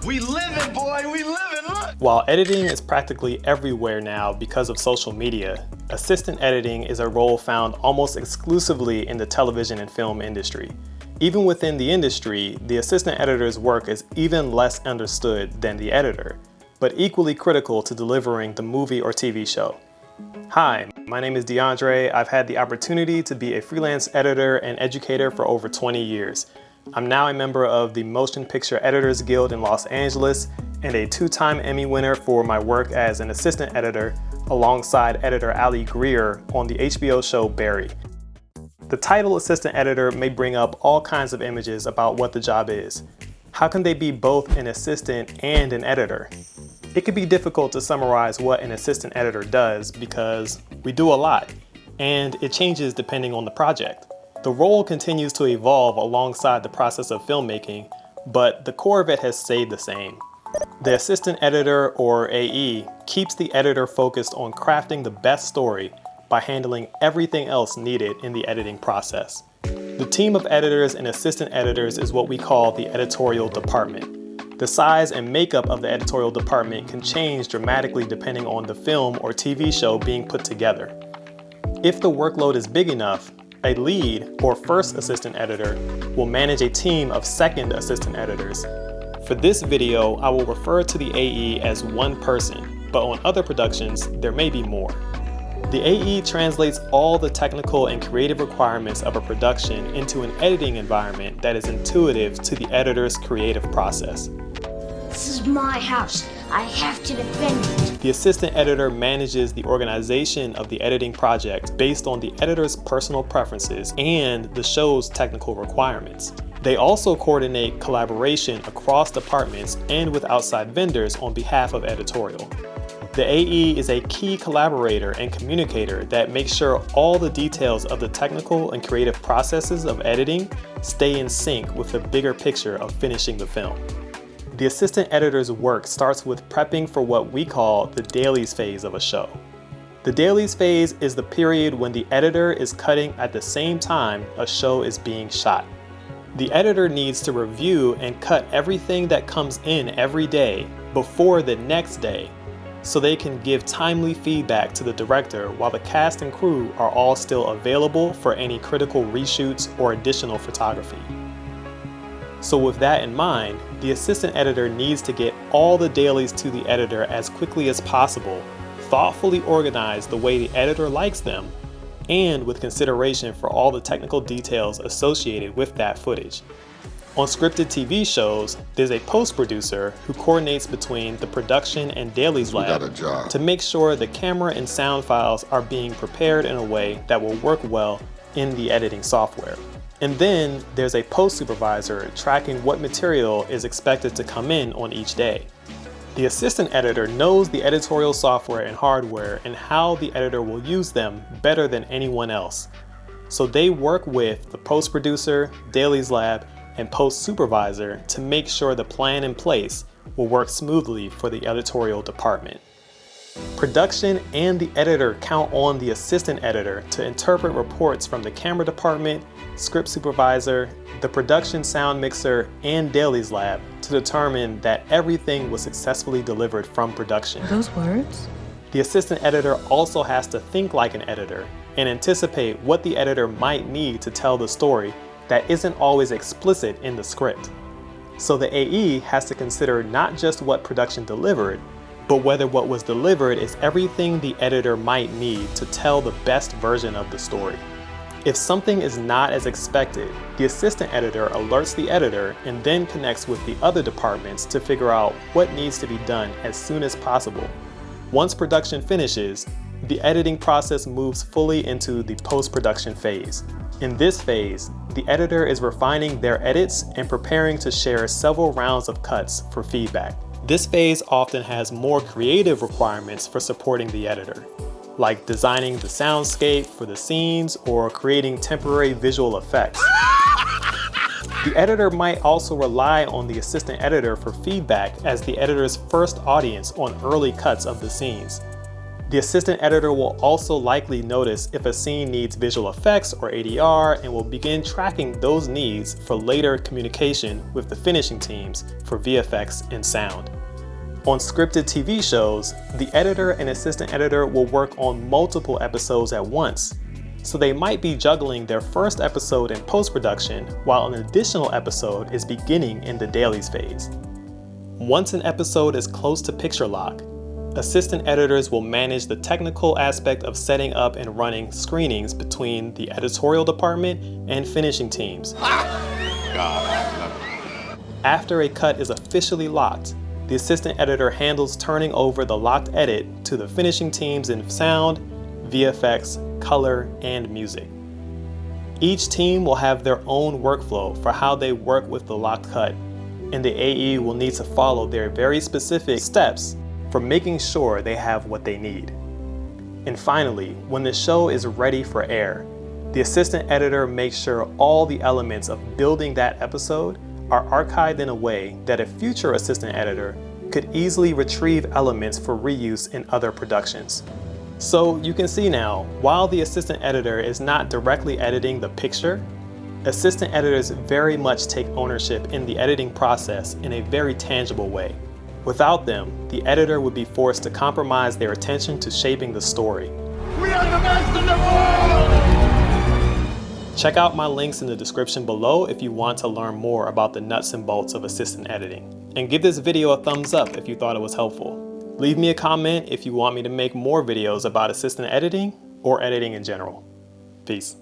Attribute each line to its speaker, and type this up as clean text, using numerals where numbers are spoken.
Speaker 1: We living, boy, we living, look!
Speaker 2: While editing is practically everywhere now because of social media, assistant editing is a role found almost exclusively in the television and film industry. Even within the industry, the assistant editor's work is even less understood than the editor, but equally critical to delivering the movie or TV show. Hi, my name is DeAndre. I've had the opportunity to be a freelance editor and educator for over 20 years. I'm now a member of the Motion Picture Editors Guild in Los Angeles and a 2-time Emmy winner for my work as an assistant editor alongside editor Ali Greer on the HBO show Barry. The title assistant editor may bring up all kinds of images about what the job is. How can they be both an assistant and an editor? It can be difficult to summarize what an assistant editor does because we do a lot, and it changes depending on the project. The role continues to evolve alongside the process of filmmaking, but the core of it has stayed the same. The assistant editor, or AE, keeps the editor focused on crafting the best story by handling everything else needed in the editing process. The team of editors and assistant editors is what we call the editorial department. The size and makeup of the editorial department can change dramatically depending on the film or TV show being put together. If the workload is big enough, a lead or first assistant editor will manage a team of second assistant editors. For this video, I will refer to the AE as one person, but on other productions, there may be more. The AE translates all the technical and creative requirements of a production into an editing environment that is intuitive to the editor's creative process.
Speaker 3: This is my house. I have to defend it.
Speaker 2: The assistant editor manages the organization of the editing project based on the editor's personal preferences and the show's technical requirements. They also coordinate collaboration across departments and with outside vendors on behalf of editorial. The AE is a key collaborator and communicator that makes sure all the details of the technical and creative processes of editing stay in sync with the bigger picture of finishing the film. The assistant editor's work starts with prepping for what we call the dailies phase of a show. The dailies phase is the period when the editor is cutting at the same time a show is being shot. The editor needs to review and cut everything that comes in every day before the next day, so they can give timely feedback to the director while the cast and crew are all still available for any critical reshoots or additional photography. So with that in mind, the assistant editor needs to get all the dailies to the editor as quickly as possible, thoughtfully organized the way the editor likes them, and with consideration for all the technical details associated with that footage. On scripted TV shows, there's a post-producer who coordinates between the production and dailies lab to make sure the camera and sound files are being prepared in a way that will work well in the editing software. And then there's a post-supervisor tracking what material is expected to come in on each day. The assistant editor knows the editorial software and hardware and how the editor will use them better than anyone else. So they work with the post-producer, dailies lab, and post-supervisor to make sure the plan in place will work smoothly for the editorial department. Production and the editor count on the assistant editor to interpret reports from the camera department, script supervisor, the production sound mixer, and dailies lab to determine that everything was successfully delivered from production.
Speaker 4: Are those words?
Speaker 2: The assistant editor also has to think like an editor and anticipate what the editor might need to tell the story that isn't always explicit in the script. So the AE has to consider not just what production delivered, but whether what was delivered is everything the editor might need to tell the best version of the story. If something is not as expected, the assistant editor alerts the editor and then connects with the other departments to figure out what needs to be done as soon as possible. Once production finishes, the editing process moves fully into the post-production phase. In this phase, the editor is refining their edits and preparing to share several rounds of cuts for feedback. This phase often has more creative requirements for supporting the editor, like designing the soundscape for the scenes or creating temporary visual effects. The editor might also rely on the assistant editor for feedback as the editor's first audience on early cuts of the scenes. The assistant editor will also likely notice if a scene needs visual effects or ADR and will begin tracking those needs for later communication with the finishing teams for VFX and sound. On scripted TV shows, the editor and assistant editor will work on multiple episodes at once, so they might be juggling their first episode in post-production while an additional episode is beginning in the dailies phase. Once an episode is close to picture lock, assistant editors will manage the technical aspect of setting up and running screenings between the editorial department and finishing teams. After a cut is officially locked, the assistant editor handles turning over the locked edit to the finishing teams in sound, VFX, color, and music. Each team will have their own workflow for how they work with the locked cut, and the AE will need to follow their very specific steps for making sure they have what they need. And finally, when the show is ready for air, the assistant editor makes sure all the elements of building that episode are archived in a way that a future assistant editor could easily retrieve elements for reuse in other productions. So you can see now, while the assistant editor is not directly editing the picture, assistant editors very much take ownership in the editing process in a very tangible way. Without them, the editor would be forced to compromise their attention to shaping the story.
Speaker 1: We are the best in the world!
Speaker 2: Check out my links in the description below if you want to learn more about the nuts and bolts of assistant editing. And give this video a thumbs up if you thought it was helpful. Leave me a comment if you want me to make more videos about assistant editing or editing in general. Peace.